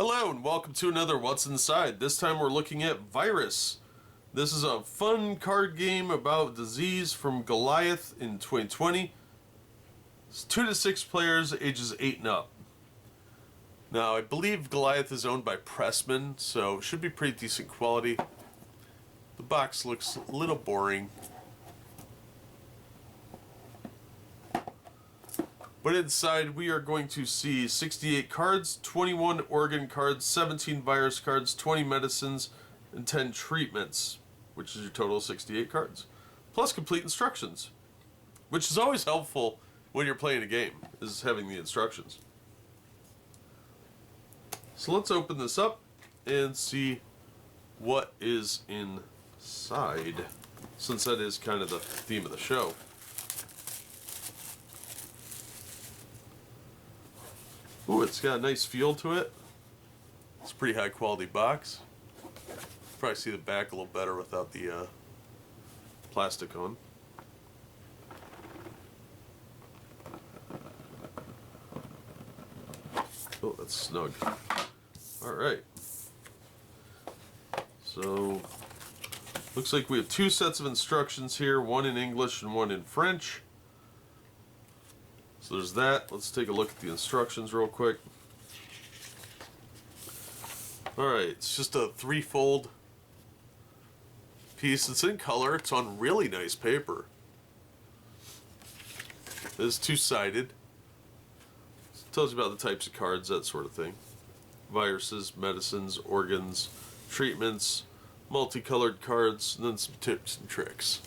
Hello and welcome to another What's Inside. This time we're looking at Virus. This is a fun card game about disease from Goliath in 2020. It's 2 to 6 players, ages 8 and up. Now, I believe Goliath is owned by Pressman, so it should be pretty decent quality. The box looks a little boring. But inside we are going to see 68 cards, 21 organ cards, 17 virus cards, 20 medicines, and 10 treatments, which is your total of 68 cards. Plus complete instructions, which is always helpful when you're playing a game, is having the instructions. So let's open this up and see what is inside, since that is kind of the theme of the show. Ooh, it's got a nice feel to it. It's a pretty high quality box. Probably see the back a little better without the plastic on. Oh, that's snug. Alright. So, looks like we have 2 sets of instructions here, one in English and one in French. So there's that. Let's take a look at the instructions real quick. Alright, it's just a 3-fold piece. It's in color. It's on really nice paper. It's 2-sided. It tells you about the types of cards, that sort of thing. Viruses, medicines, organs, treatments, multicolored cards, and then some tips and tricks.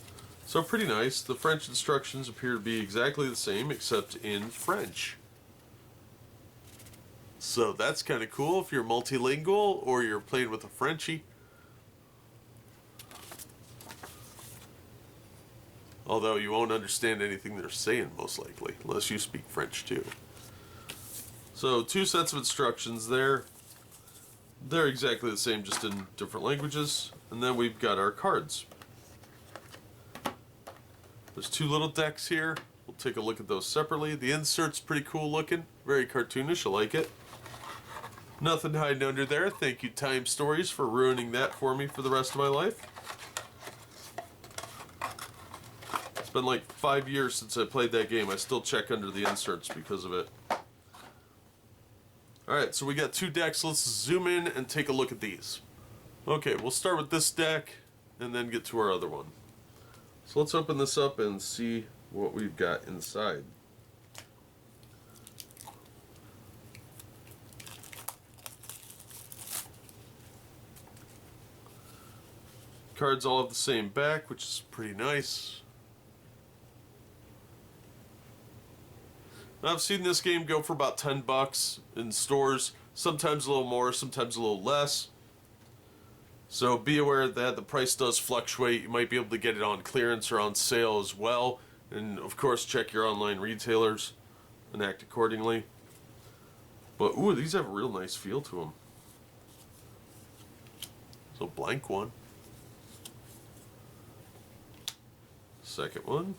So pretty nice. The French instructions appear to be exactly the same, except in French. So that's kind of cool if you're multilingual or you're playing with a Frenchie. Although you won't understand anything they're saying, most likely, unless you speak French too. So 2 sets of instructions there. They're exactly the same, just in different languages. And then we've got our cards. There's 2 little decks here. We'll take a look at those separately. The insert's pretty cool looking. Very cartoonish. I like it. Nothing hiding under there. Thank you, Time Stories, for ruining that for me for the rest of my life. It's been like 5 years since I played that game. I still check under the inserts because of it. Alright, so we got 2 decks. Let's zoom in and take a look at these. Okay, we'll start with this deck and then get to our other one. So let's open this up and see what we've got inside. Cards all have the same back, which is pretty nice. Now, I've seen this game go for about $10 in stores, sometimes a little more, sometimes a little less. So be aware that the price does fluctuate. You might be able to get it on clearance or on sale as well. And of course, check your online retailers and act accordingly. But ooh, these have a real nice feel to them. So blank one. Second one.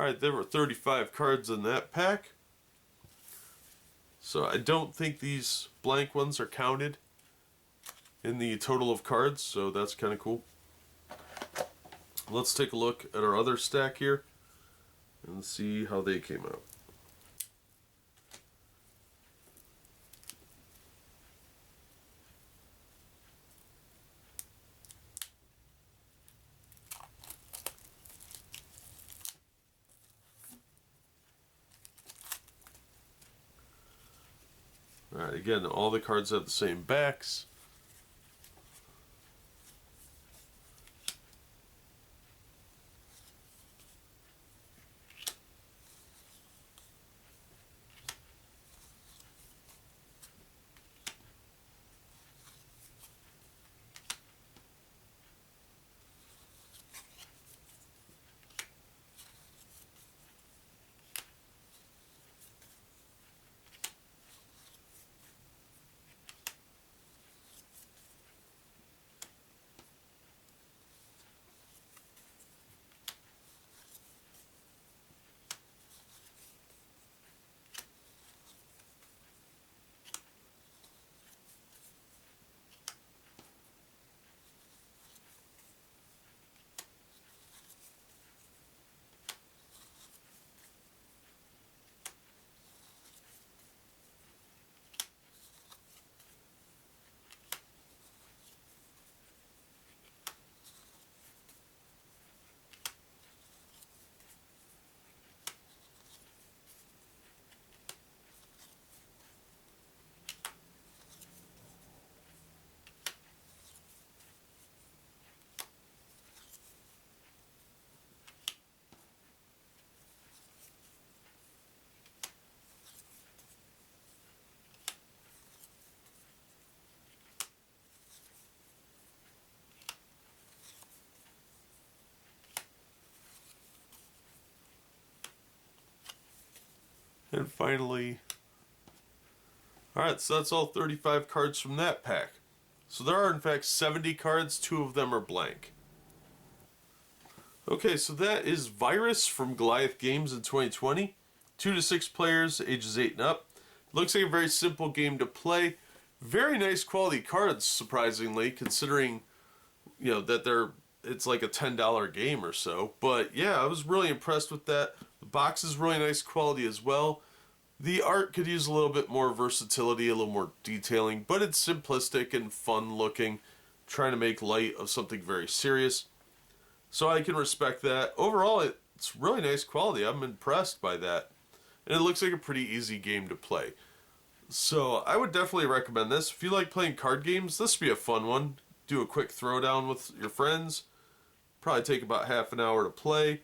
Alright, there were 35 cards in that pack. So I don't think these blank ones are counted in the total of cards, so that's kind of cool. Let's take a look at our other stack here and see how they came out. Alright, again, all the cards have the same backs. And finally, alright, so that's all 35 cards from that pack. So there are in fact 70 cards, 2 of them are blank. Okay, so that is Virus from Goliath Games in 2020. 2 to 6 players, ages 8 and up. Looks like a very simple game to play. Very nice quality cards, surprisingly, considering, you know, that it's like a $10 game or so. But yeah, I was really impressed with that. The box is really nice quality as well. The art could use a little bit more versatility, a little more detailing, but it's simplistic and fun looking, trying to make light of something very serious. So I can respect that. Overall, it's really nice quality. I'm impressed by that. And it looks like a pretty easy game to play. So I would definitely recommend this. If you like playing card games, this would be a fun one. Do a quick throwdown with your friends. Probably take about half an hour to play.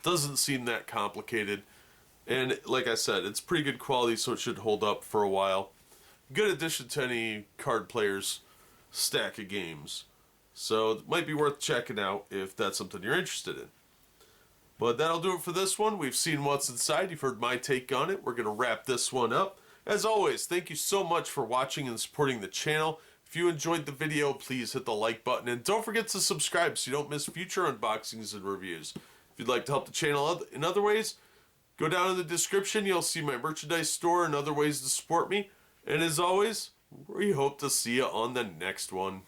Doesn't seem that complicated. And like I said, it's pretty good quality, so it should hold up for a while. Good addition to any card player's stack of games. So it might be worth checking out if that's something you're interested in. But that'll do it for this one. We've seen what's inside. You've heard my take on it. We're going to wrap this one up. As always, thank you so much for watching and supporting the channel. If you enjoyed the video, please hit the like button. And don't forget to subscribe so you don't miss future unboxings and reviews. If you'd like to help the channel in other ways, go down in the description. You'll see my merchandise store and other ways to support me. And as always, we hope to see you on the next one.